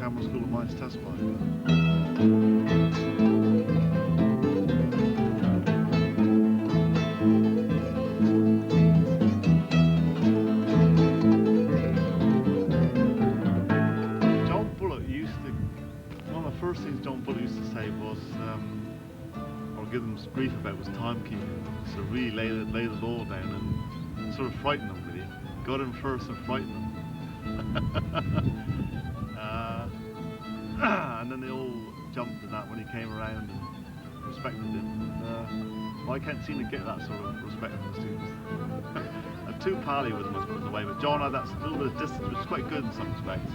Camera School of Mines test pilot. John Bullock used to, one of the first things John Bullock used to say was, or give them grief about, was timekeeping. So really lay the law down and sort of frighten them really. Got in first and frighten them. And then they all jumped at that when he came around and respected him. Well, I can't seem to get that sort of respect from the students. I'm too pally with them, I suppose, in a way, but John had that little bit of distance, which is quite good in some respects.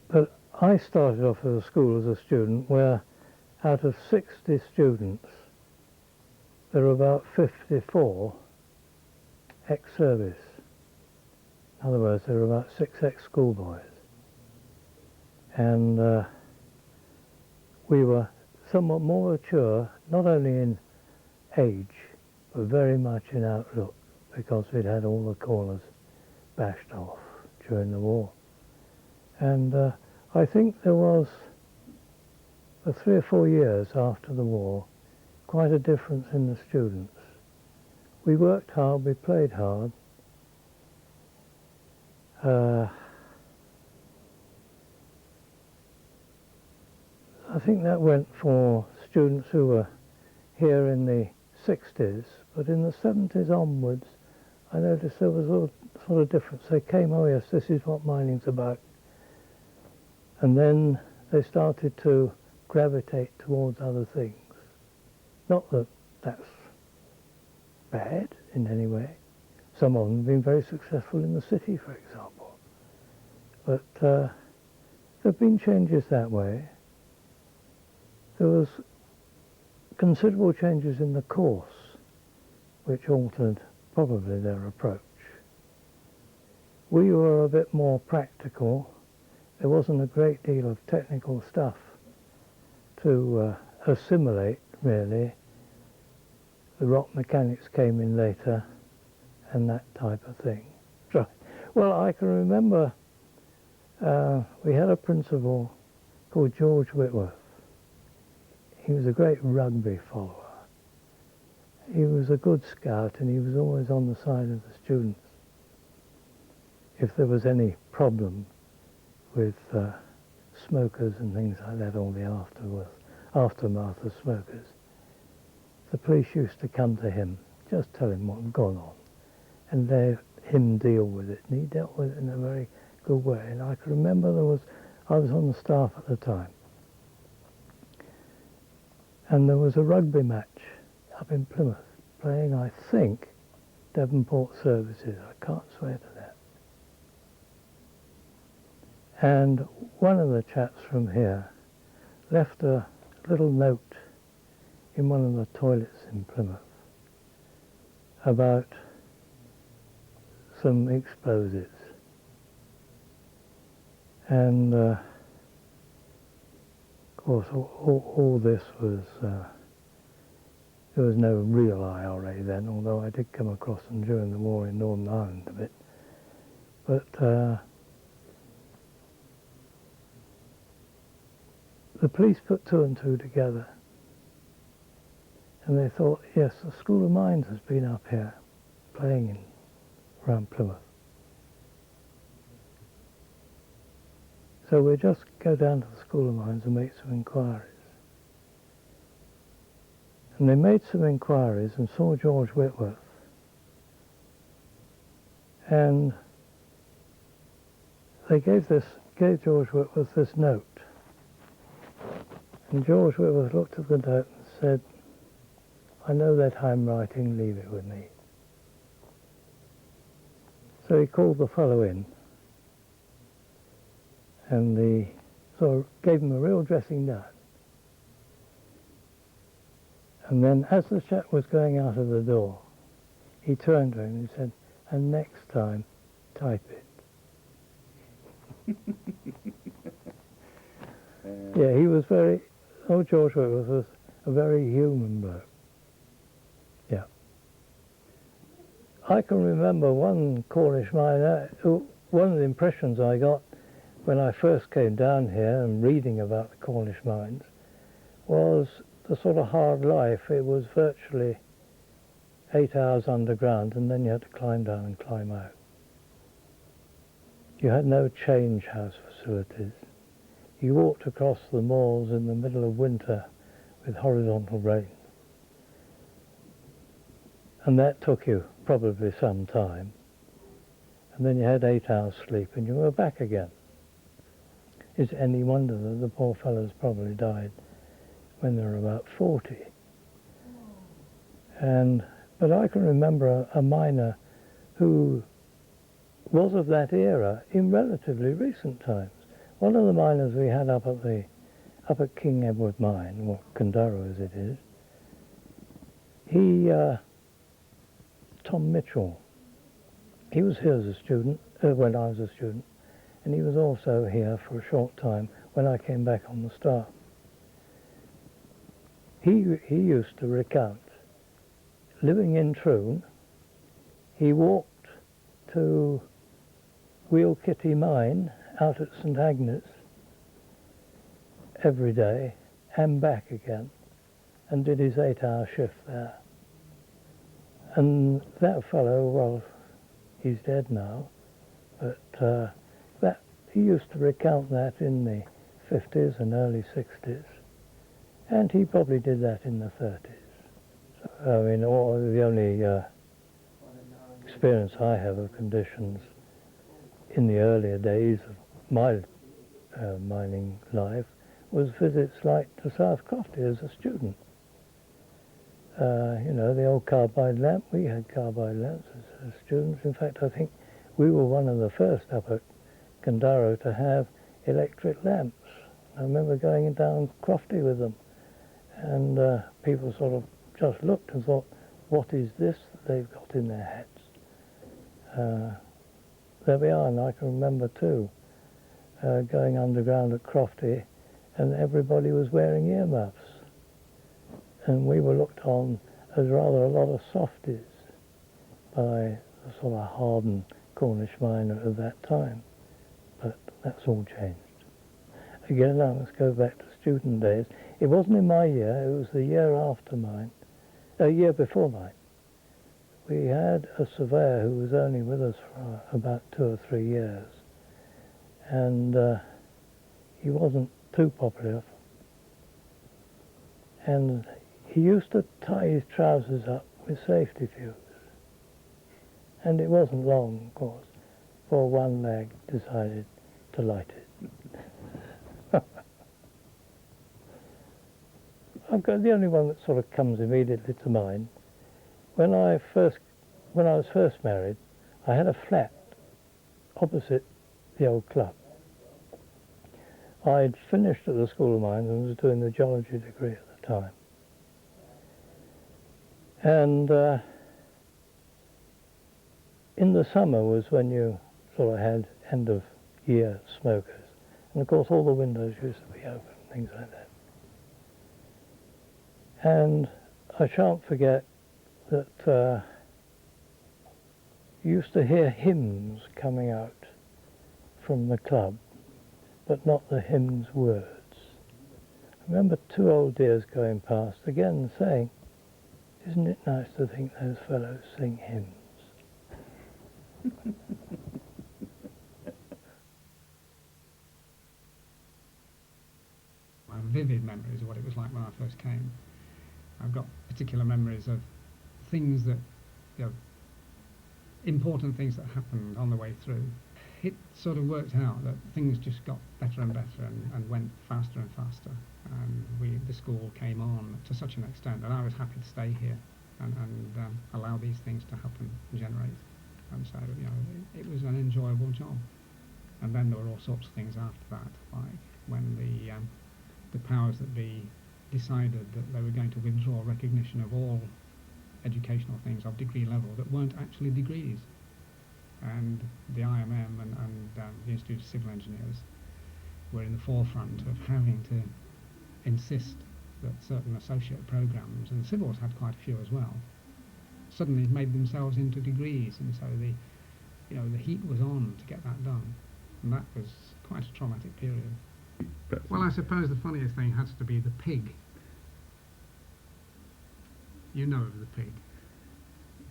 But I started off at a school as a student where out of 60 students, there were about 54 ex-service. In other words, there were about 6 ex-schoolboys. And we were somewhat more mature, not only in age, but very much in outlook, because we'd had all the corners bashed off during the war. And I think there was, for 3 or 4 years after the war, quite a difference in the students. We worked hard, we played hard. I think that went for students who were here in the 60s, but in the 70s onwards, I noticed there was a sort of difference. They came, oh yes, this is what mining's about. And then they started to gravitate towards other things. Not that that's bad in any way. Some of them have been very successful in the city, for example. But there have been changes that way. There was considerable changes in the course, which altered probably their approach. We were a bit more practical. There wasn't a great deal of technical stuff to assimilate, really. The rock mechanics came in later, and that type of thing. Right. Well, I can remember we had a principal called George Whitworth. He was a great rugby follower. He was a good scout, and he was always on the side of the students. If there was any problem with smokers and things like that, all the aftermath of smokers, the police used to come to him, just tell him what had gone on, and let him deal with it. And he dealt with it in a very good way. And I can remember I was on the staff at the time, And there was a rugby match up in Plymouth playing, I think, Devonport Services. I can't swear to that. And one of the chaps from here left a little note in one of the toilets in Plymouth about some explosives. And of course all this was, there was no real IRA then, although I did come across them during the war in Northern Ireland a bit. But the police put two and two together, and they thought, yes, the School of Mines has been up here playing around Plymouth. So we'll just go down to the School of Mines and make some inquiries. And they made some inquiries and saw George Whitworth. And they gave George Whitworth this note. And George Whitworth looked at the note and said, "I know that handwriting, leave it with me." So he called the fellow in, and he sort of gave him a real dressing down. And then as the chap was going out of the door, he turned to him and said, "And next time, type it." Yeah, he was old George Whitworth was a very human bloke. Yeah. I can remember one Cornish miner, one of the impressions I got when I first came down here and reading about the Cornish mines was the sort of hard life. It was virtually 8 hours underground, and then you had to climb down and climb out. You had no change house facilities. You walked across the moors in the middle of winter with horizontal rain. And that took you probably some time. And then you had 8 hours sleep and you were back again. Is it any wonder that the poor fellows probably died when they were about 40? But I can remember a miner who was of that era in relatively recent times. One of the miners we had up at King Edward Mine, or Cundaro as it is, Tom Mitchell, he was here as a student, when I was a student, and he was also here for a short time when I came back on the staff. He used to recount, living in Troon, he walked to Wheel Kitty Mine out at St Agnes every day and back again, and did his 8-hour shift there. And that fellow, well, he's dead now, but he used to recount that in the 50s and early 60s, and he probably did that in the 30s. So, I mean, the only experience I have of conditions in the earlier days of my mining life was visits like to South Crofty as a student. You know, the old carbide lamp, we had carbide lamps as students. In fact, I think we were one of the first up at Cundaro to have electric lamps. I remember going down Crofty with them, and people sort of just looked and thought, what is this that they've got in their hats? There we are, and I can remember too, going underground at Crofty, and everybody was wearing earmuffs. And we were looked on as rather a lot of softies by the sort of hardened Cornish miner of that time. But that's all changed. Again, I must go back to student days. It wasn't in my year, it was the year after mine, a year before mine. We had a surveyor who was only with us for about 2 or 3 years, and he wasn't too popular. And he used to tie his trousers up with safety fuse. And it wasn't long, of course, before one leg decided to light it. I've got the only one that sort of comes immediately to mind. When I was first married, I had a flat opposite the old club. I'd finished at the School of Mines and was doing the geology degree at the time. And in the summer was when you sort of had end of year smokers. And of course all the windows used to be open, things like that. And I shan't forget that you used to hear hymns coming out from the club, but not the hymn's words. I remember two old dears going past again saying, "Isn't it nice to think those fellows sing hymns?" My vivid memories of what it was like when I first came. I've got particular memories of things that, important things that happened on the way through. It sort of worked out that things just got better and better and went faster and faster. And the school came on to such an extent that I was happy to stay here and allow these things to happen and generate. And so, it was an enjoyable job. And then there were all sorts of things after that, like when the powers that be decided that they were going to withdraw recognition of all educational things of degree level that weren't actually degrees. And the IMM and the Institute of Civil Engineers were in the forefront of having to insist that certain associate programs, and civils had quite a few as well, suddenly made themselves into degrees, and so the heat was on to get that done, and that was quite a traumatic period. Well, I suppose the funniest thing has to be the pig. You know of the pig.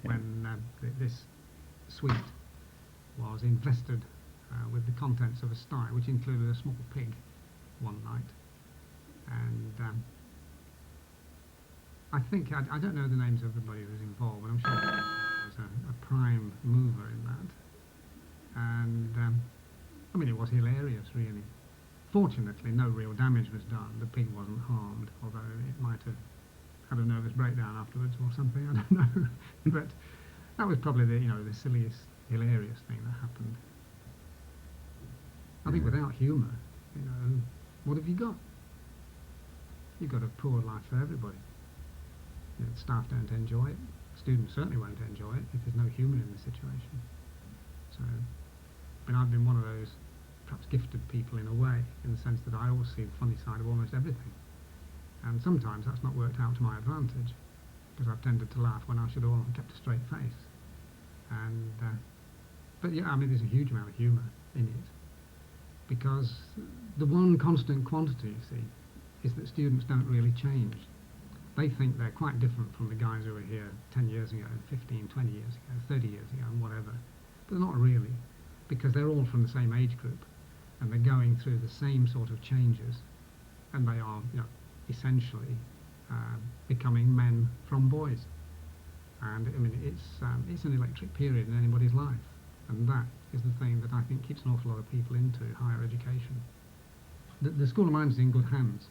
When this suite was infested with the contents of a sty, which included a small pig, one night. And I think, I don't know the names of everybody who was involved, but I'm sure there was a prime mover in that. And, it was hilarious, really. Fortunately, no real damage was done. The pig wasn't harmed, although it might have had a nervous breakdown afterwards or something, I don't know. But that was probably the silliest, hilarious thing that happened. I think without humour, what have you got? You've got a poor life for everybody. Staff don't enjoy it. Students certainly won't enjoy it if there's no humour in the situation. So, I've been one of those perhaps gifted people in a way, in the sense that I always see the funny side of almost everything. And sometimes that's not worked out to my advantage, because I've tended to laugh when I should have kept a straight face. And but yeah, there's a huge amount of humour in it, because the one constant quantity, you see, is that students don't really change. They think they're quite different from the guys who were here 10 years ago, 15, 20 years ago, 30 years ago, and whatever. But they're not really, because they're all from the same age group, and they're going through the same sort of changes, and they are, essentially becoming men from boys. And it's an electric period in anybody's life, and that is the thing that I think keeps an awful lot of people into higher education. The School of Mines is in good hands,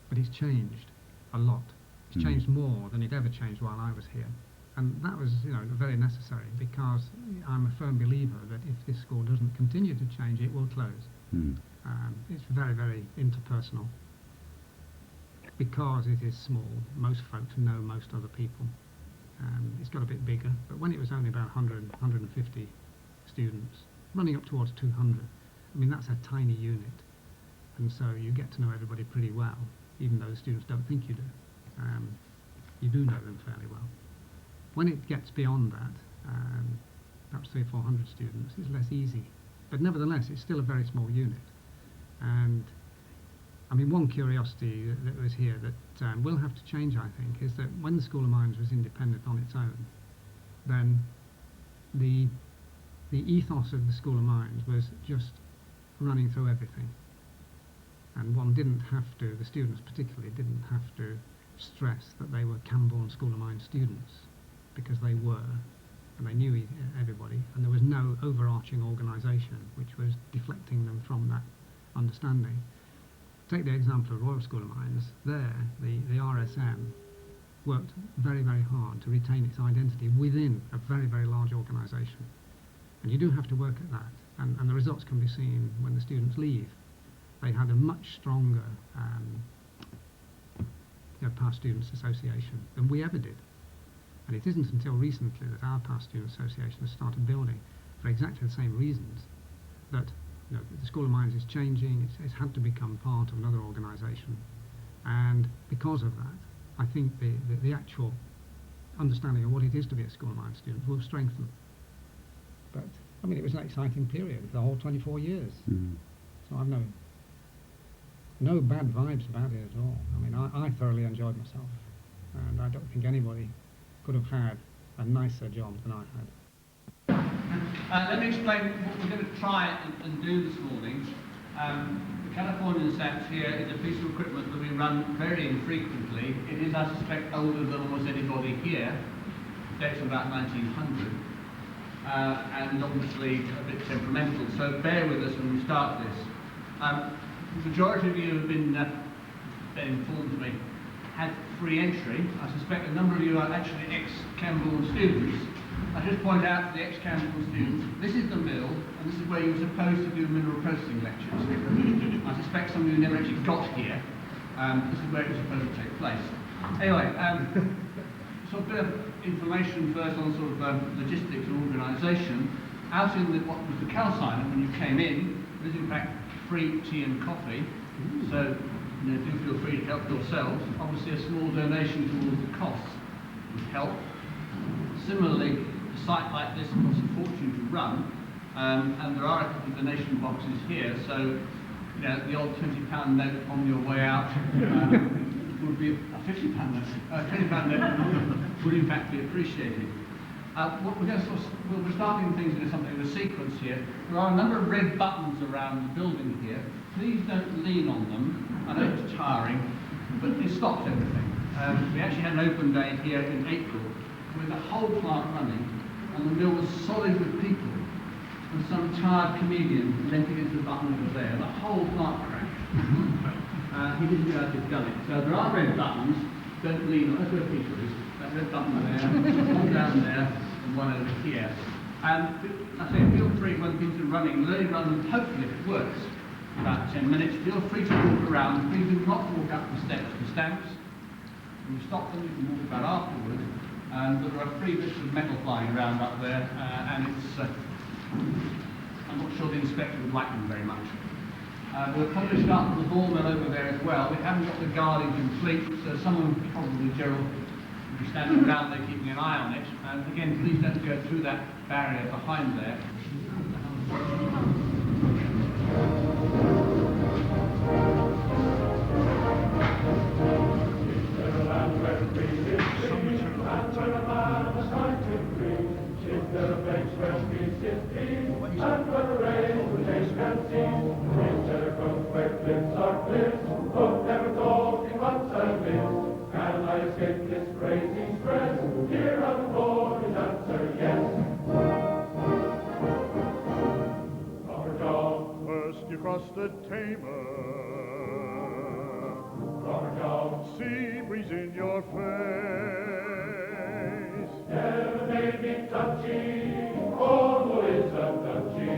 but it's changed a lot. It's changed more than it ever changed while I was here, and that was very necessary, because I'm a firm believer that if this school doesn't continue to change, it will close. It's very, very interpersonal. Because it is small, most folks know most other people. It's got a bit bigger, but when it was only about 100, 150 students, running up towards 200, that's a tiny unit. And so you get to know everybody pretty well, even though the students don't think you do. You do know them fairly well. When it gets beyond that, perhaps 300 or 400 students, it's less easy. But nevertheless, it's still a very small unit. And one curiosity that was here that will have to change, I think, is that when the School of Mines was independent on its own, then the ethos of the School of Mines was just running through everything. And one didn't have to, the students particularly, didn't have to stress that they were Camborne School of Mines students, because they were, and they knew everybody, and there was no overarching organisation which was deflecting them from that understanding. take the example of Royal School of Mines. There, the RSM worked very, very hard to retain its identity within a very, very large organisation. And you do have to work at that. And the results can be seen when the students leave. They had a much stronger past students association than we ever did. And it isn't until recently that our past student association has started building, for exactly the same reasons, that the School of Mines is changing. It's had to become part of another organisation. And because of that, I think the actual understanding of what it is to be a School of Mines student will strengthen. But, I mean, it was an exciting period, the whole 24 years. Mm. So I've no bad vibes about it at all. I mean, I thoroughly enjoyed myself. And I don't think anybody could have had a nicer job than I had. Let me explain what we're going to try and do this morning. The Californian Stamps here is a piece of equipment that we run very infrequently. It is, I suspect, older than almost anybody here. It dates from about 1900. And obviously a bit temperamental, so bear with us when we start this. The majority of you have been informed to me, had free entry. I suspect a number of you are actually ex-Camborne students. I just point out to the ex-Camborne students, this is the mill, and this is where you were supposed to do mineral processing lectures. I suspect some of you never actually got here. This is where it was supposed to take place. Anyway, so a bit of information first on sort of logistics and organisation. Out in what was the calciner when you came in, there is in fact free tea and coffee. So do feel free to help yourselves. Obviously a small donation towards the costs would help. Similarly, a site like this costs a fortune to run, and there are a couple of donation boxes here, so the old £20 note on your way out would be a £50 note, £20 note would in fact be appreciated. What we're going to we'll be starting things in something of a sequence here. There are a number of red buttons around the building here. Please don't lean on them. I know it's tiring, but it stops everything. We actually had an open day here in April with the whole plant running, and the mill was solid with people, and some tired comedian leant against the button over there. The whole plant crashed. He didn't realise he'd done it. So there are red buttons. Don't lean on. That's where Peter is. That red button there, one down there, and one over here. And I say, feel free when things are running, let it run, and hopefully if it works, about 10 minutes, feel free to walk around. Please do not walk up the steps to stamps. When you stop them, you can walk about afterwards. But there are 3 bits of metal flying around up there, and it's, I'm not sure the inspector would like them very much. We'll probably start with the ball mill over there as well. We haven't got the guarding complete, so someone, probably Gerald, will be standing around there keeping an eye on it. And again, please don't go through that barrier behind there. Across the Tamar, sea breeze in your face. Never made me touchy, Cornwall is a duchy.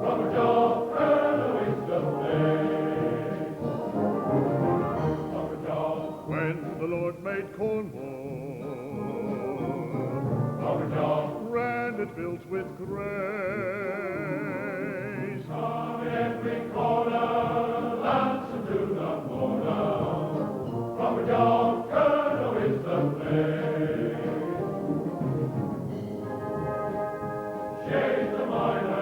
Robert Jaw, earn a wisdom place. Robert Jaw, When the Lord made Cornwall, Robert Jaw, ran it built with grace. from every corner, ransom to the corner. Robert Jaw, Colonel is the place. Shade the miners,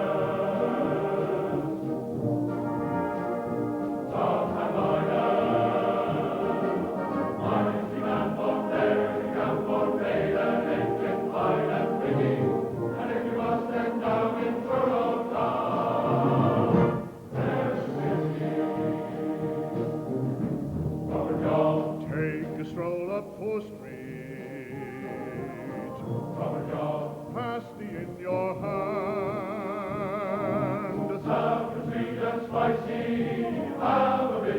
top and miners. Mighty man for there, come for made an engine fine and pretty. And if you must stand down in Truro Town, there's whiskey. Robert Jaw, Take a stroll up Fore Street, Robert Jaw, pasty in your hand. sour, sweet and spicy, have a bit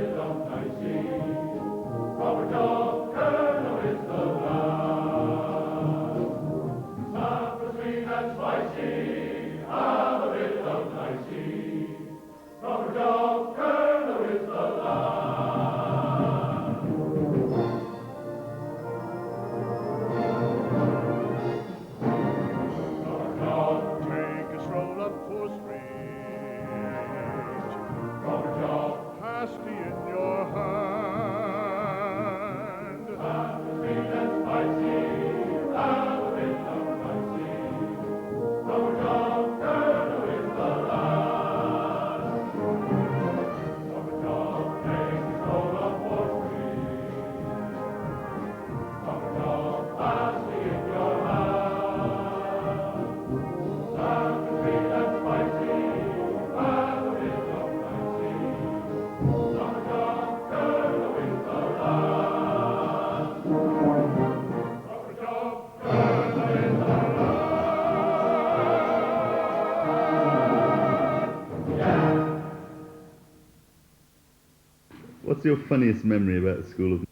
your funniest memory about the School of...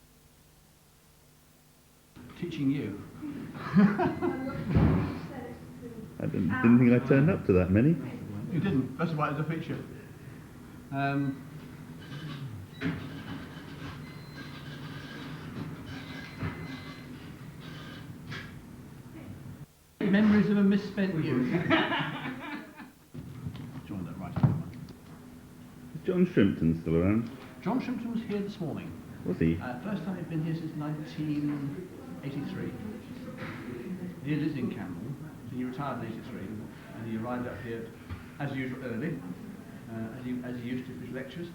Teaching you. I didn't think I turned up to that many. You didn't. That's why it's a feature. Memories of a misspent youth. Join that right. Is John Shrimpton still around? John Shrimpton was here this morning. Was he? First time he'd been here since 1983. He lives in Camberwell, so he retired in 83, and he arrived up here, as usual, early, as he used to for his lectures.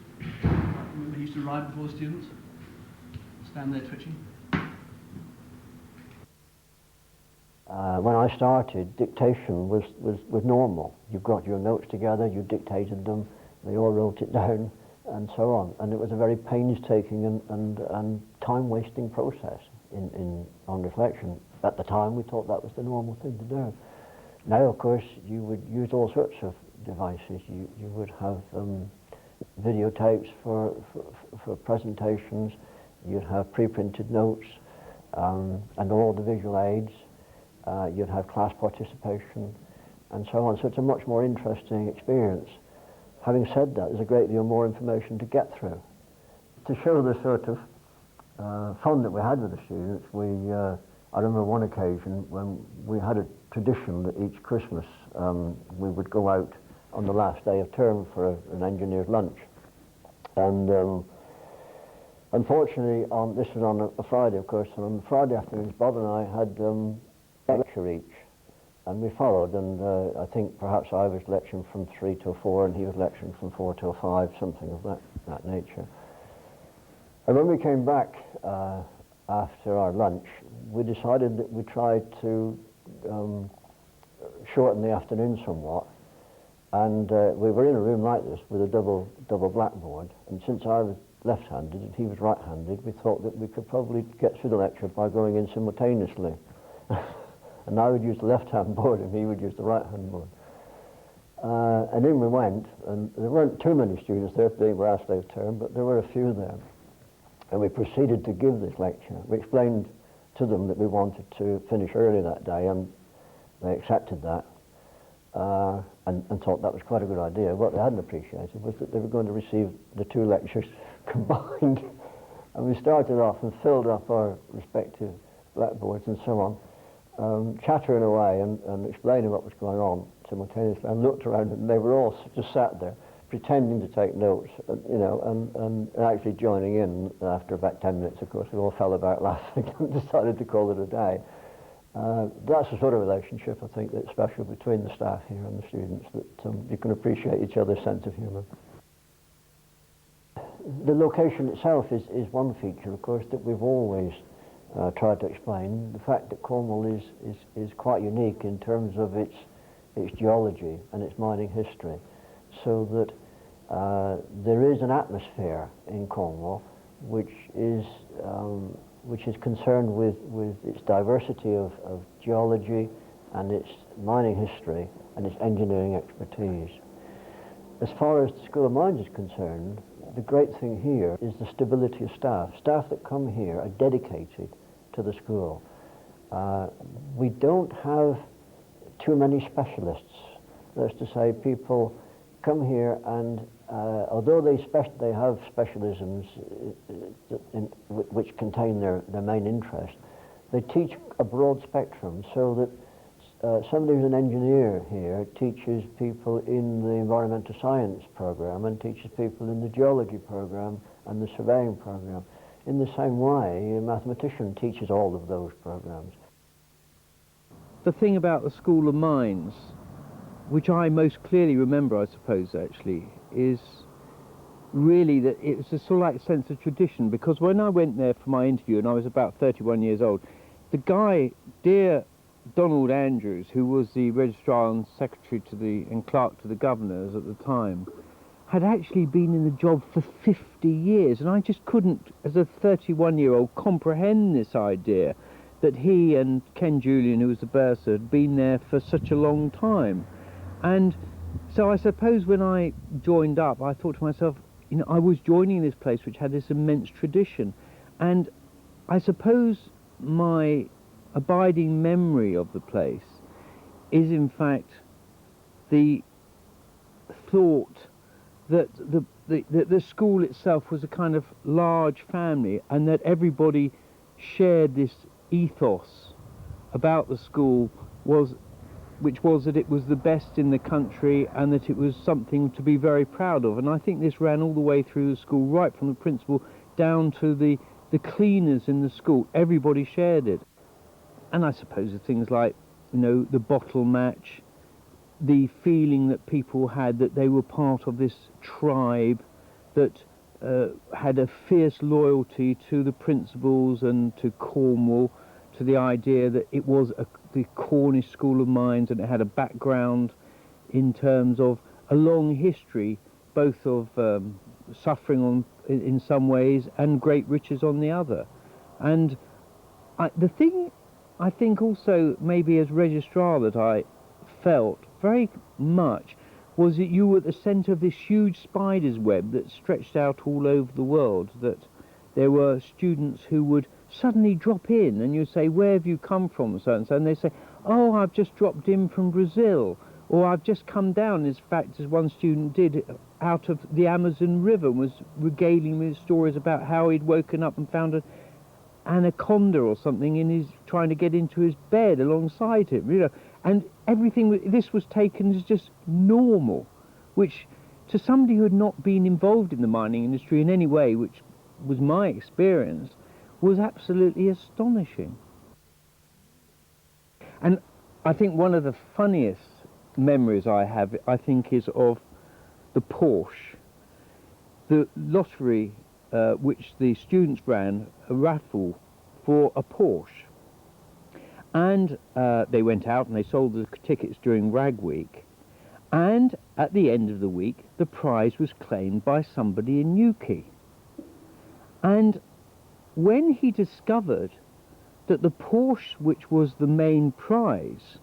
I remember he used to arrive before the students, stand there twitching. When I started, dictation was normal. You got your notes together, you dictated them, they all wrote it down, and so on. And it was a very painstaking and time-wasting process on reflection. At the time, we thought that was the normal thing to do. Now, of course, you would use all sorts of devices. You would have videotapes for presentations. You'd have pre-printed notes and all the visual aids. You'd have class participation and so on. So it's a much more interesting experience. Having said that, there's a great deal more information to get through. To show the sort of fun that we had with the students, I remember one occasion when we had a tradition that each Christmas we would go out on the last day of term for an engineer's lunch. And unfortunately, this was on a Friday, of course, and on the Friday afternoons, Bob and I had a lecture each, and we followed, and I think perhaps I was lecturing from 3 till 4, and he was lecturing from 4 till 5, something of that nature. And when we came back after our lunch, we decided that we'd try to shorten the afternoon somewhat, and we were in a room like this with a double blackboard, and since I was left-handed and he was right-handed, we thought that we could probably get through the lecture by going in simultaneously. And I would use the left-hand board and he would use the right-hand board. And in we went, and there weren't too many students there for the last day of term, but there were a few there. And we proceeded to give this lecture. We explained to them that we wanted to finish early that day, and they accepted that and thought that was quite a good idea. What they hadn't appreciated was that they were going to receive the two lectures combined. And we started off and filled up our respective blackboards and so on, chattering away and explaining what was going on simultaneously. I looked around and they were all just sat there pretending to take notes, and actually joining in after about 10 minutes. Of course, we all fell about laughing and decided to call it a day. That's the sort of relationship, I think, that's special between the staff here and the students, that you can appreciate each other's sense of humour. The location itself is one feature, of course, that we've always tried to explain. The fact that Cornwall is quite unique in terms of its geology and its mining history, so that there is an atmosphere in Cornwall which is concerned with its diversity of geology and its mining history and its engineering expertise. As far as the School of Mines is concerned, the great thing here is the stability of staff. Staff that come here are dedicated to the school. We don't have too many specialists. That's to say, people come here and although they have specialisms which contain their main interest, they teach a broad spectrum, so that somebody who's an engineer here teaches people in the environmental science program and teaches people in the geology program and the surveying program. In the same way, a mathematician teaches all of those programs. The thing about the School of Mines, which I most clearly remember, I suppose, actually, is really that it was a sort of like sense of tradition, because when I went there for my interview, and I was about 31 years old, the guy, dear Donald Andrews, who was the registrar and secretary and clerk to the governors at the time, had actually been in the job for 50 years, and I just couldn't, as a 31-year-old, comprehend this idea that he and Ken Julian, who was the bursar, had been there for such a long time. And so I suppose when I joined up, I thought to myself, you know, I was joining this place which had this immense tradition, and I suppose my abiding memory of the place is in fact the thought that the school itself was a kind of large family, and that everybody shared this ethos about the school, which was that it was the best in the country and that it was something to be very proud of. And I think this ran all the way through the school, right from the principal down to the cleaners in the school. Everybody shared it. And I suppose the things like, you know, the bottle match, the feeling that people had that they were part of this tribe that had a fierce loyalty to the principals and to Cornwall, to the idea that it was the Cornish School of Mines, and it had a background in terms of a long history, both of suffering in some ways and great riches on the other. And the thing I think also maybe as registrar that I felt very much was that you were at the centre of this huge spider's web that stretched out all over the world, that there were students who would suddenly drop in and you say, where have you come from, so and so, and they say, oh, I've just dropped in from Brazil, or I've just come down, in fact, as one student did, out of the Amazon River, and was regaling me with stories about how he'd woken up and found an anaconda or something in his, trying to get into his bed alongside him, you know. And everything, this was taken as just normal, which to somebody who had not been involved in the mining industry in any way, which was my experience, was absolutely astonishing. And I think one of the funniest memories I have, I think, is of the Porsche, the lottery which the students ran, a raffle for a Porsche. And they went out and they sold the tickets during Rag Week, and at the end of the week the prize was claimed by somebody in Newquay. And when he discovered that the Porsche, which was the main prize,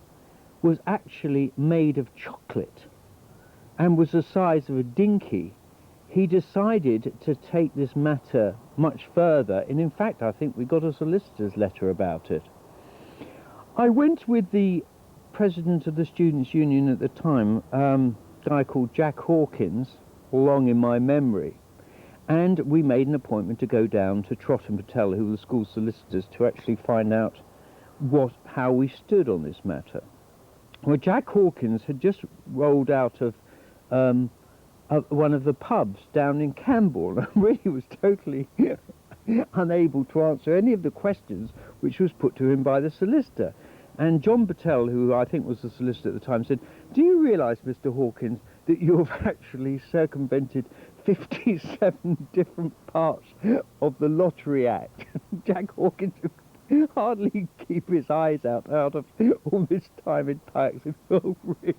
was actually made of chocolate and was the size of a dinky, he decided to take this matter much further, and in fact I think we got a solicitor's letter about it. I went with the president of the Students' Union at the time, a guy called Jack Hawkins, long in my memory, and we made an appointment to go down to Trott and Patel, who were the school solicitors, to actually find out how we stood on this matter. Well, Jack Hawkins had just rolled out of one of the pubs down in Campbell, and really was totally unable to answer any of the questions which was put to him by the solicitor. And John Patel, who I think was the solicitor at the time, said, do you realise, Mr. Hawkins, that you have actually circumvented 57 different parts of the Lottery Act? Jack Hawkins could hardly keep his eyes out of all this time in packs. Oh, really?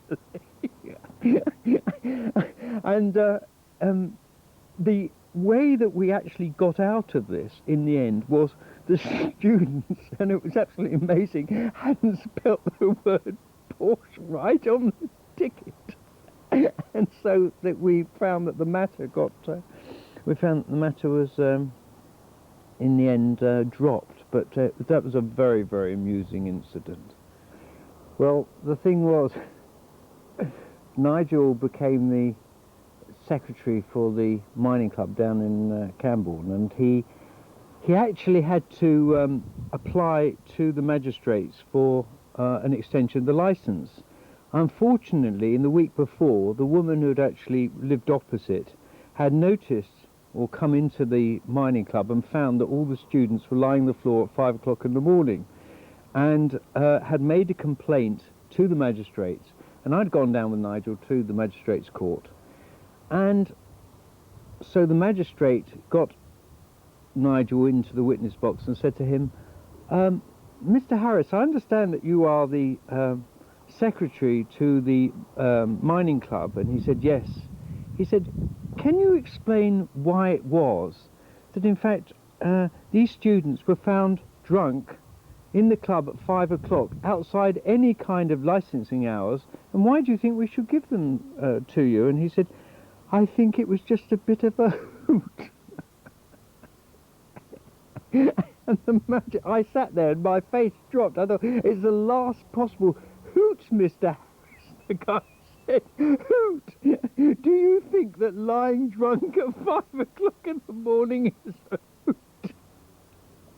And the way that we actually got out of this in the end was the students, and it was absolutely amazing, hadn't spelt the word Porsche right on the ticket. And so that we found that the matter was in the end dropped, but that was a very, very amusing incident. Well, the thing was, Nigel became the secretary for the mining club down in Camborne, and he actually had to apply to the magistrates for an extension of the licence. Unfortunately, in the week before, the woman who had actually lived opposite had noticed or come into the mining club and found that all the students were lying on the floor at 5 o'clock in the morning, and had made a complaint to the magistrates. And I'd gone down with Nigel to the magistrates' court, and so the magistrate got Nigel into the witness box and said to him, Mr. Harris, I understand that you are the secretary to the mining club. And he said, yes. He said, can you explain why it was that in fact these students were found drunk in the club at 5 o'clock outside any kind of licensing hours, and why do you think we should give them to you? And he said, I think it was just a bit of a hoot. And the magic, I sat there and my face dropped. I thought, it's the last possible hoot, Mr. Harris. The guy said, hoot. Do you think that lying drunk at 5 o'clock in the morning is a hoot?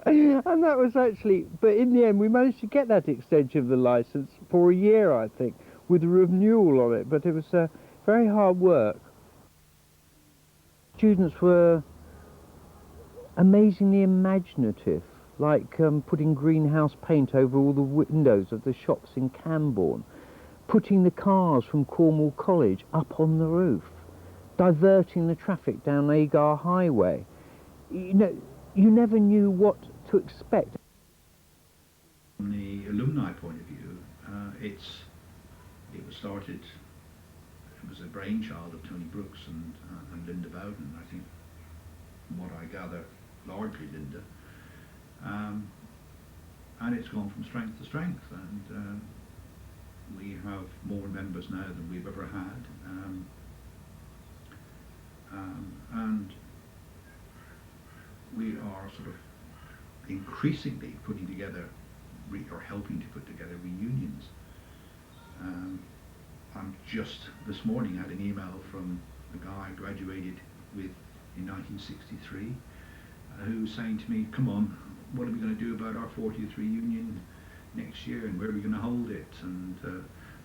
And that was actually, but in the end we managed to get that extension of the licence for a year, I think, with a renewal on it, but it was very hard work. Students were amazingly imaginative, like putting greenhouse paint over all the windows of the shops in Camborne, putting the cars from Cornwall College up on the roof, diverting the traffic down Agar Highway. You know, you never knew what to expect. From the alumni point of view, it was started. It was a brainchild of Tony Brooks and Linda Bowden, I think, from what I gather, largely Linda. And it's gone from strength to strength, and we have more members now than we've ever had. And we are sort of increasingly putting together, or helping to put together reunions. I'm just this morning had an email from a guy I graduated with in 1963 who's saying to me, come on, what are we going to do about our 40th reunion next year, and where are we going to hold it? And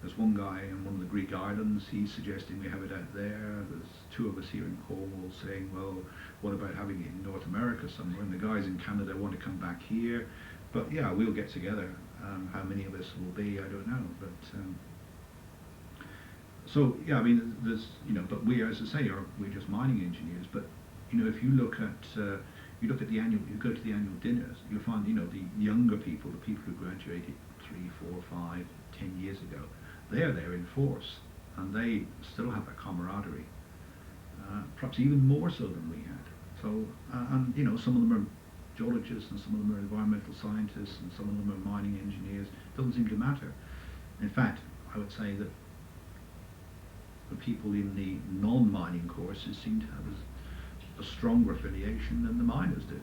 there's one guy in one of the Greek islands, he's suggesting we have it out there. There's two of us here in Cornwall saying, well, what about having it in North America somewhere? And the guys in Canada want to come back here. But yeah, we'll get together. How many of us will be, I don't know. But so yeah, I mean, there's, you know, but we, as I say, we're just mining engineers. But you know, if you look at the annual, you go to the annual dinners, you'll find, you know, the younger people, the people who graduated 3, 4, 5, 10 years ago, they're there in force, and they still have that camaraderie, perhaps even more so than we had. So, and you know, some of them are geologists, and some of them are environmental scientists, and some of them are mining engineers. It doesn't seem to matter. In fact, I would say that the people in the non-mining courses seem to have a stronger affiliation than the miners do.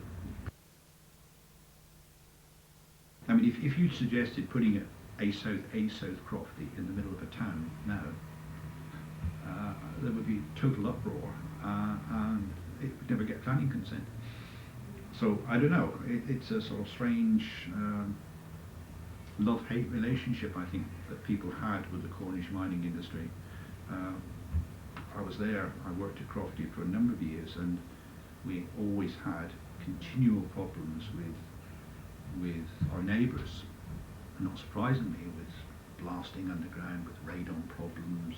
I mean, if you suggested putting a South Crofty in the middle of a town now, there would be total uproar, and it would never get planning consent. So I don't know. It's a sort of strange love-hate relationship, I think, that people had with the Cornish mining industry. I was there. I worked at Crofty for a number of years, and we always had continual problems with our neighbours. Not surprisingly, with blasting underground, with radon problems,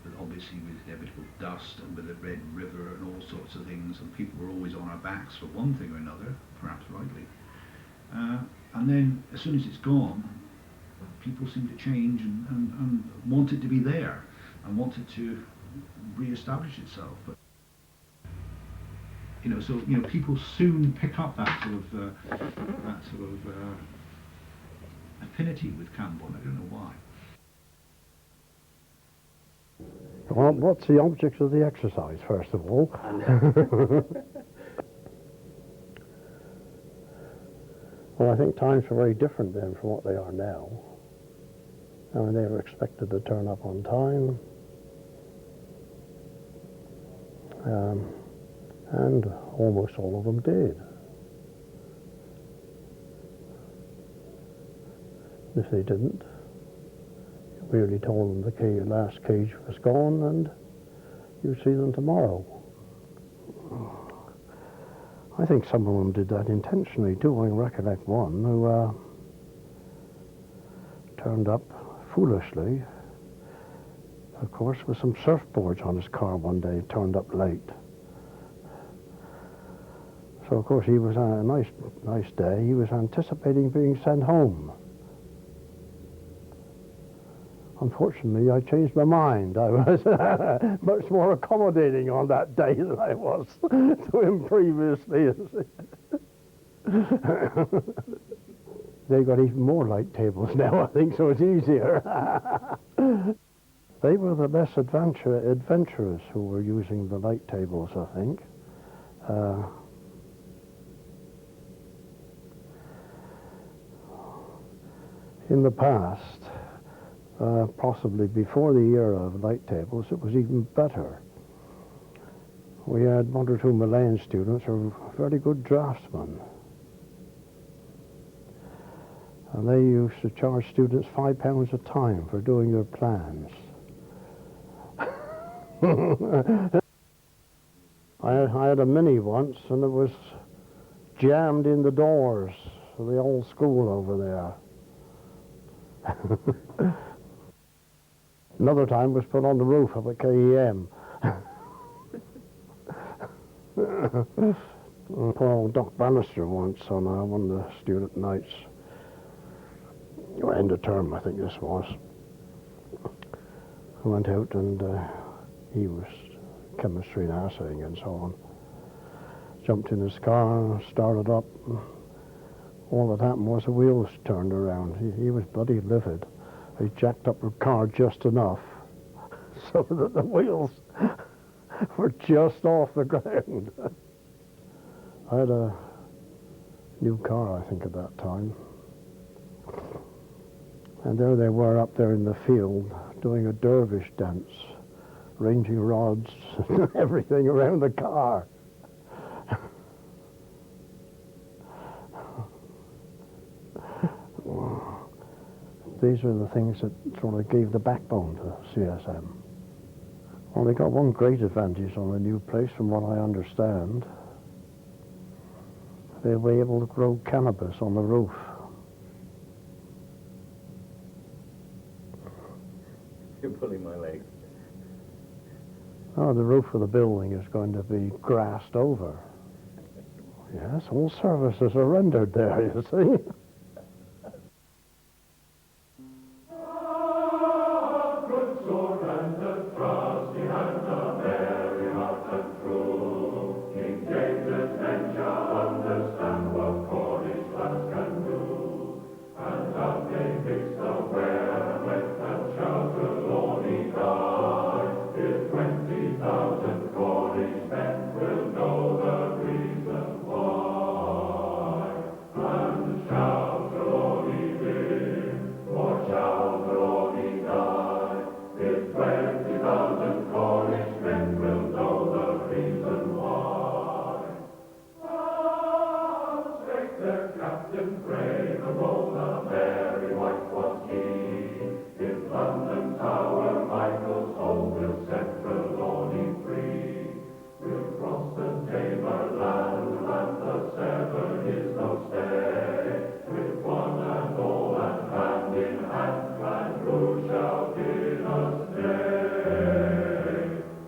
but obviously with inevitable dust and with the Red River and all sorts of things, and people were always on our backs for one thing or another, perhaps rightly. And then as soon as it's gone, people seem to change and want it to be there and want it to re-establish itself. But you know, so you know, people soon pick up that sort of affinity with Camborne. I don't know why. Well, what's the object of the exercise, first of all? Well, I think times were very different then from what they are now. I mean, they were expected to turn up on time, and almost all of them did. If they didn't, we really told them the last cage was gone and you'd see them tomorrow. I think some of them did that intentionally too. I recollect one who turned up foolishly, of course, with some surfboards on his car one day, turned up late. So of course he was on a nice day, he was anticipating being sent home. Unfortunately, I changed my mind. I was much more accommodating on that day than I was to him previously. They've got even more light tables now, I think, so it's easier. they were the less adventurous who were using the light tables, I think. In the past, possibly before the era of light tables, it was even better. We had one or two Malayan students who were very good draftsmen. And they used to charge students £5 a time for doing their plans. I had a Mini once, and it was jammed in the doors of the old school over there. Another time was put on the roof of a KEM. Poor old Doc Bannister once on one of the student nights, or end of term I think this was. I went out and he was chemistry and assaying and so on. Jumped in his car, started up. All that happened was the wheels turned around. He was bloody livid. He jacked up the car just enough so that the wheels were just off the ground. I had a new car, I think, at that time. And there they were up there in the field doing a dervish dance, ranging rods and everything around the car. These are the things that sort of gave the backbone to CSM. Well, they got one great advantage on the new place, from what I understand. They'll be able to grow cannabis on the roof. You're pulling my leg. Oh, the roof of the building is going to be grassed over. Yes, all services are rendered there, you see. Good sword and a trusty hand, a merry heart and true. King James's men shall understand what Cornish lads can do. And how they mix the wherewith and shout Trelawney die. If 20,000 Cornish men will know the reason why. And shall Trelawney live, or shall Trelawney die? If 20,000 Cornish men will know the reason why. Ah, spake their captain brave, and roll the merry wight was he. In London Tower Michael's hold will set Trelawney free. We'll cross the Tamar land, and the Severn is no stay. With one and all and hand in hand, and who shall bid us stay?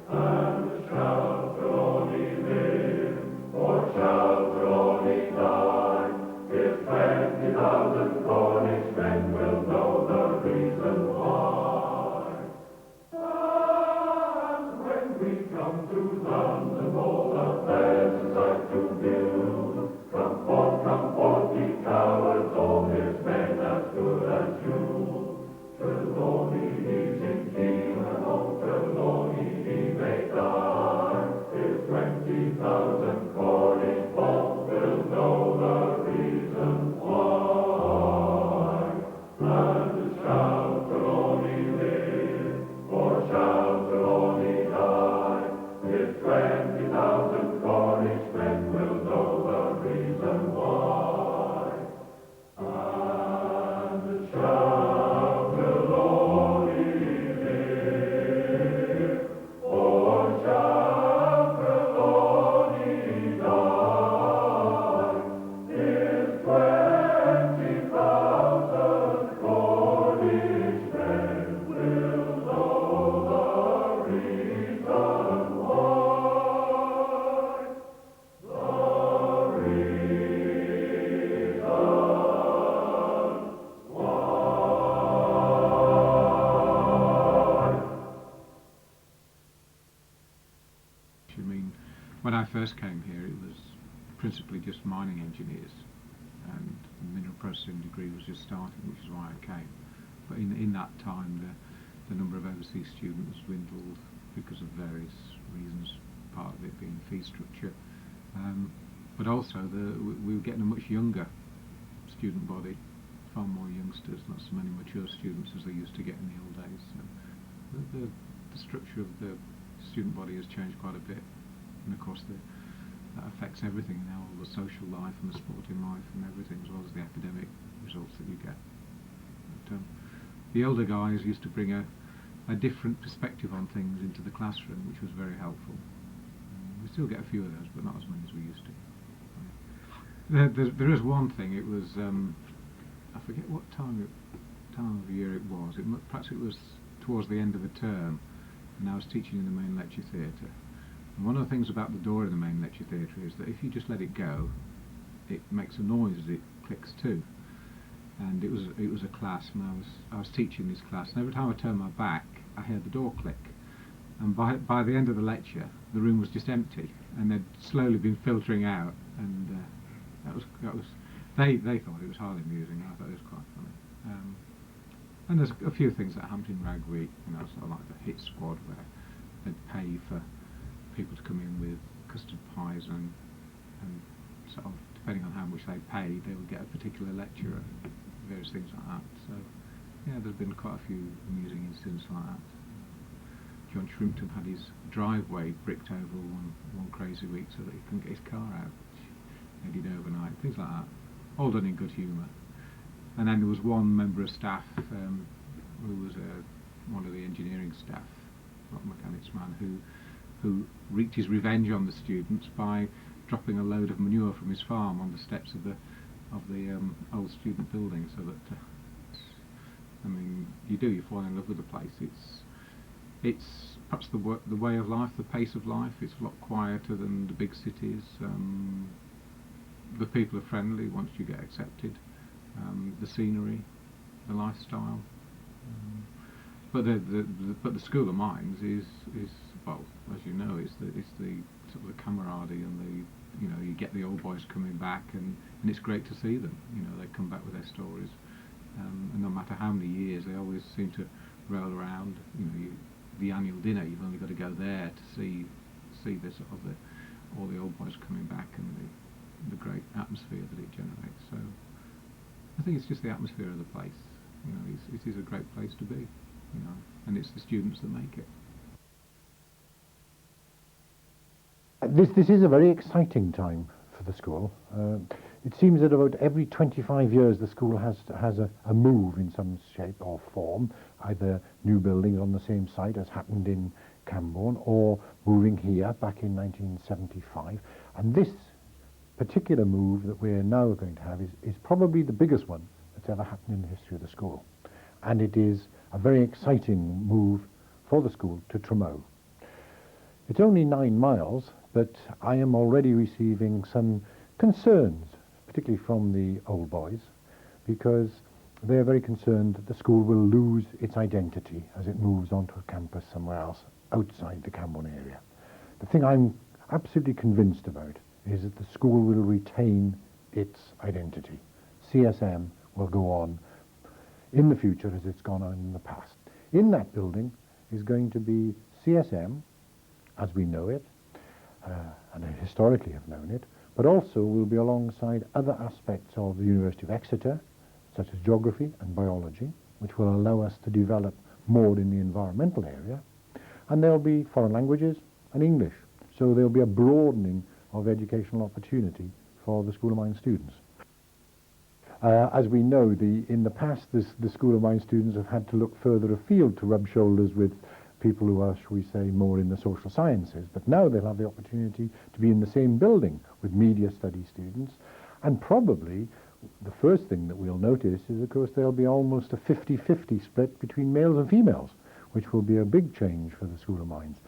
And shall Trelawney live, or shall Trelawney die? If 20,000 Cornish men will know the reason why. And when we come to London, all a pleasant sight to view. Come forth, ye cowards, all his men as good as you. Trelawney he's in Keene, and on Trelawney he may die. If 20,000 Cornish folk will know the reason why. And shall Trelawney live, or shall Trelawney die? If 20,000 Cornish men will know the reason why. And shall Trelawney live, or shall Trelawney die? If 20,000 Cornish men will know the reason why. The reason why. I mean, when I first came here, it was principally just mining engineers, and the mineral processing degree was just starting, which is why I came. But in that time, the number of overseas students dwindled because of various reasons, part of it being fee structure. But also we were getting a much younger student body, far more youngsters, not so many mature students as they used to get in the old days. So the structure of the student body has changed quite a bit, and of course that affects everything now, all the social life and the sporting life and everything, as well as the academic results that you get. But, the older guys used to bring a different perspective on things into the classroom, which was very helpful. We still get a few of those, but not as many as we used to. There is one thing. It was I forget what time of year it was. Perhaps it was towards the end of a term, and I was teaching in the main lecture theatre. And one of the things about the door in the main lecture theatre is that if you just let it go, it makes a noise as it clicks to. And it was a class, and I was teaching this class, and every time I turned my back, I heard the door click. And by the end of the lecture, the room was just empty, and they'd slowly been filtering out, and that was they thought it was highly amusing. I thought it was quite funny. And there's a few things that happened in Ragweek, sort of like the hit squad, where they'd pay for people to come in with custard pies, and sort of depending on how much they paid, they would get a particular lecturer, various things like that. So yeah, there's been quite a few amusing incidents like that. John Shrimpton had his driveway bricked over one crazy week so that he couldn't get his car out, which he did overnight, things like that, all done in good humour. And then there was one member of staff who was one of the engineering staff, rock mechanics man, who wreaked his revenge on the students by dropping a load of manure from his farm on the steps of the old student building, so that you fall in love with the place. It's perhaps the way of life, the pace of life. It's a lot quieter than the big cities. The people are friendly once you get accepted. The scenery, the lifestyle. But the School of Mines is well, as you know, it's the sort of the camaraderie, and you get the old boys coming back, and it's great to see them. They come back with their stories, and no matter how many years, they always seem to roll around. The annual dinner, you've only got to go there to see the sort of all the old boys coming back, and the great atmosphere that it generates. So I think it's just the atmosphere of the place. It is a great place to be. And it's the students that make it. This is a very exciting time for the school. It seems that about every 25 years the school has a move in some shape or form, either new buildings on the same site as happened in Camborne, or moving here back in 1975. And this particular move that we're now going to have is probably the biggest one that's ever happened in the history of the school. And it is a very exciting move for the school to Tremeau. It's only 9 miles, but I am already receiving some concerns, particularly from the old boys, because they're very concerned that the school will lose its identity as it moves onto a campus somewhere else outside the Camborne area. The thing I'm absolutely convinced about is that the school will retain its identity. CSM will go on in the future as it's gone on in the past. In that building is going to be CSM, as we know it, and historically have known it, but also will be alongside other aspects of the University of Exeter, such as geography and biology, which will allow us to develop more in the environmental area. And there'll be foreign languages and English. So there'll be a broadening of educational opportunity for the School of Mines students. As we know, in the past, the School of Mines students have had to look further afield to rub shoulders with people who are, shall we say, more in the social sciences. But now they'll have the opportunity to be in the same building with media study students. And probably the first thing that we'll notice is, of course, there'll be almost a 50-50 split between males and females, which will be a big change for the School of Mines.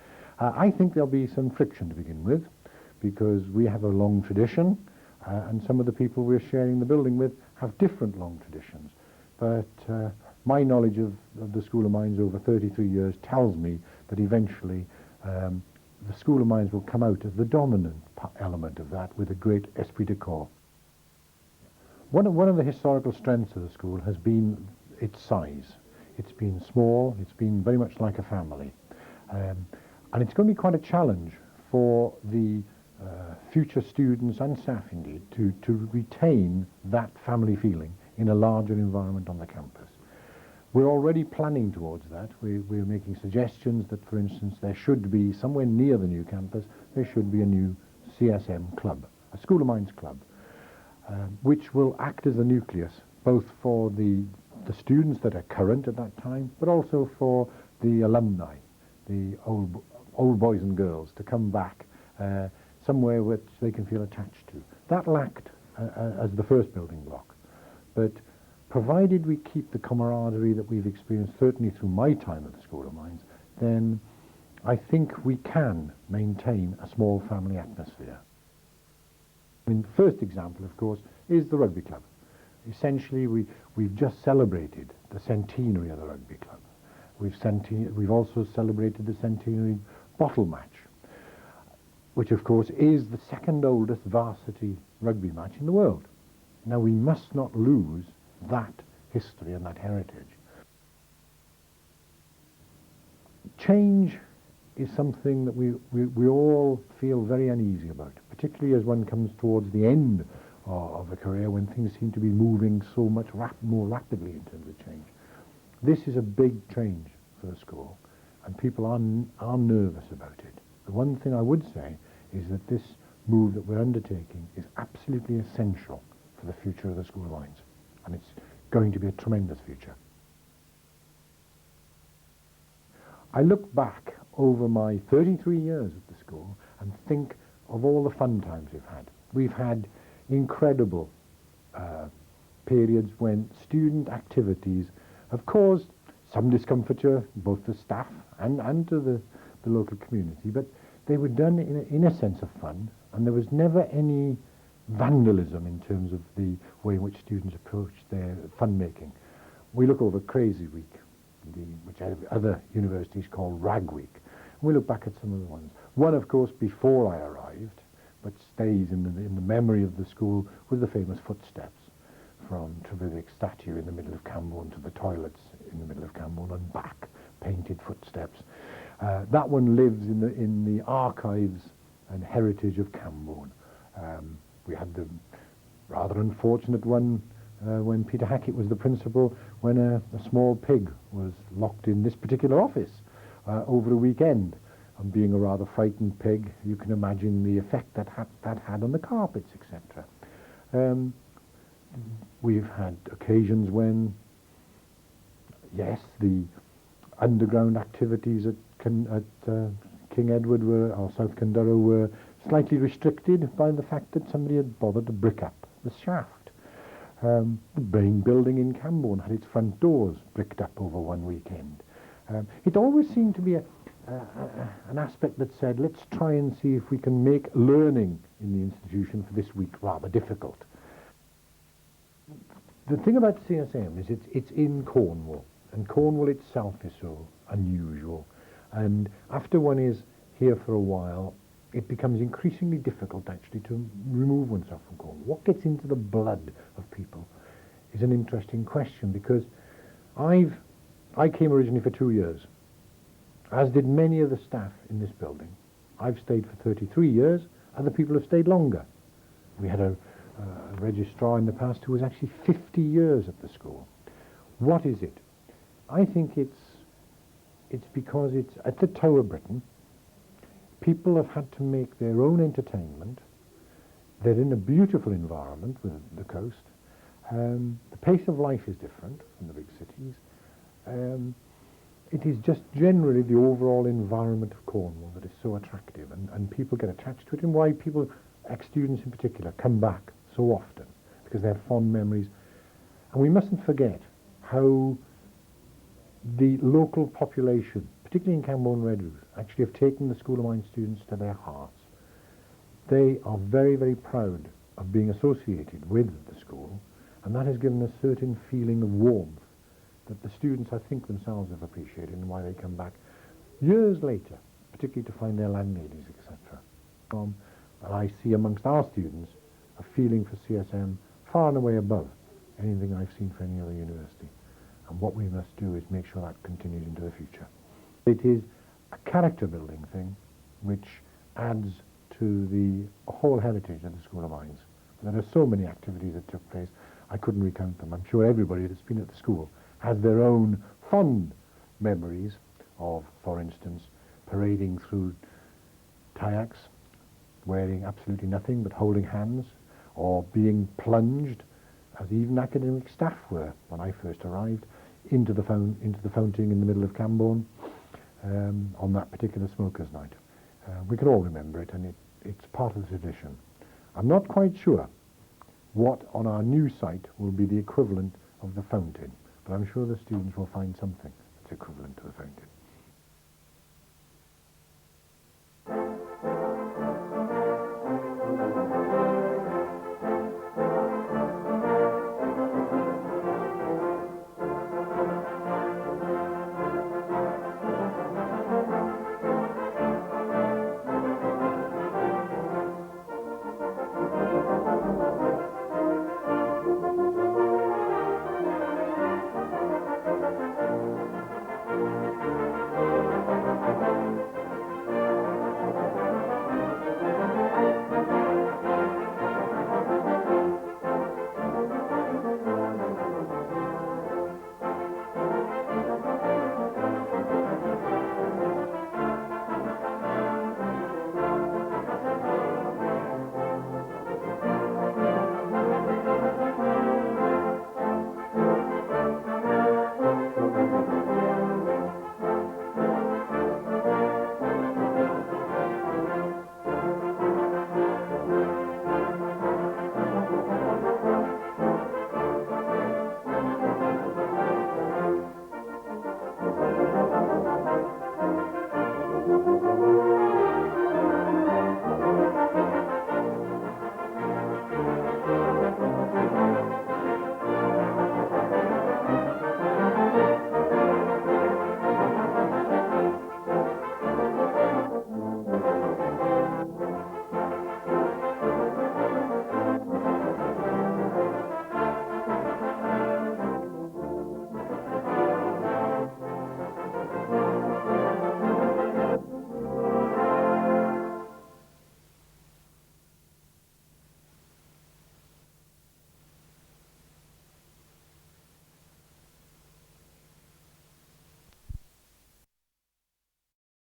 I think there'll be some friction to begin with, because we have a long tradition, and some of the people we're sharing the building with have different long traditions. But my knowledge of the School of Mines over 33 years tells me that eventually the School of Mines will come out as the dominant element of that, with a great esprit de corps. One of the historical strengths of the school has been its size. It's been small, it's been very much like a family. And it's going to be quite a challenge for the future students and staff indeed to retain that family feeling in a larger environment on the campus. We're already planning towards that. We're making suggestions that, for instance, there should be, somewhere near the new campus, there should be a new CSM club, a School of Mines club, which will act as a nucleus, both for the students that are current at that time, but also for the alumni, the old boys and girls, to come back somewhere which they can feel attached to. That lacked as the first building block. But provided we keep the camaraderie that we've experienced, certainly through my time at the School of Mines, then I think we can maintain a small family atmosphere. I mean, the first example, of course, is the rugby club. Essentially, we've just celebrated the centenary of the rugby club. We've also celebrated the centenary bottle match, which, of course, is the second oldest varsity rugby match in the world. Now, we must not lose that history and that heritage. Change is something that we all feel very uneasy about, particularly as one comes towards the end of a career when things seem to be moving so much more rapidly in terms of change. This is a big change for the school, and people are nervous about it. The one thing I would say is that this move that we're undertaking is absolutely essential for the future of the School of Mines, and it's going to be a tremendous future. I look back over my 33 years at the school and think of all the fun times we've had. We've had incredible periods when student activities have caused some discomfiture, both to staff and to the local community, but they were done in a sense of fun, and there was never any vandalism in terms of the way in which students approached their fun making. We look over Crazy Week, which other universities call Rag Week, and we look back at some of the ones. One, of course, before I arrived, but stays in the memory of the school, was the famous footsteps from Trevithick's statue in the middle of Cambourne to the toilets in the middle of Cambourne and back, painted footsteps. That one lives in the archives and heritage of Cambourne. We had the rather unfortunate one when Peter Hackett was the principal, when a small pig was locked in this particular office over a weekend. And being a rather frightened pig, you can imagine the effect that had on the carpets, etc. We've had occasions when, yes, the underground activities at King Edward or South Cundurrow were slightly restricted by the fact that somebody had bothered to brick up the shaft. The main building in Cambourne had its front doors bricked up over one weekend. It always seemed to be an aspect that said, let's try and see if we can make learning in the institution for this week rather difficult. The thing about CSM is it's in Cornwall, and Cornwall itself is so unusual. And after one is here for a while, it becomes increasingly difficult actually to remove oneself from Cornwall. What gets into the blood of people is an interesting question, because I came originally for 2 years, as did many of the staff in this building. I've stayed for 33 years, other people have stayed longer. We had a registrar in the past who was actually 50 years at the school. What is it? I think it's because it's at the toe of Britain. People have had to make their own entertainment. They're in a beautiful environment with the coast. The pace of life is different from the big cities. It is just generally the overall environment of Cornwall that is so attractive, and people get attached to it, and why people, ex-students in particular, come back so often, because they have fond memories. And we mustn't forget how the local population, particularly in Cambourne Redruth, actually have taken the School of Mines students to their hearts. They are very, very proud of being associated with the school, and that has given a certain feeling of warmth that the students, I think, themselves have appreciated, and why they come back years later, particularly to find their landladies, etc. And I see amongst our students a feeling for CSM far and away above anything I've seen for any other university. And what we must do is make sure that continues into the future. It is a character building thing which adds to the whole heritage of the School of Mines. There are so many activities that took place, I couldn't recount them. I'm sure everybody that's been at the school has their own fond memories of, for instance, parading through kayaks, wearing absolutely nothing but holding hands, or being plunged, as even academic staff were when I first arrived, into the fountain in the middle of Camborne on that particular smokers' night. We can all remember it, and it's part of the tradition. I'm not quite sure what on our new site will be the equivalent of the fountain, but I'm sure the students will find something that's equivalent to the fountain.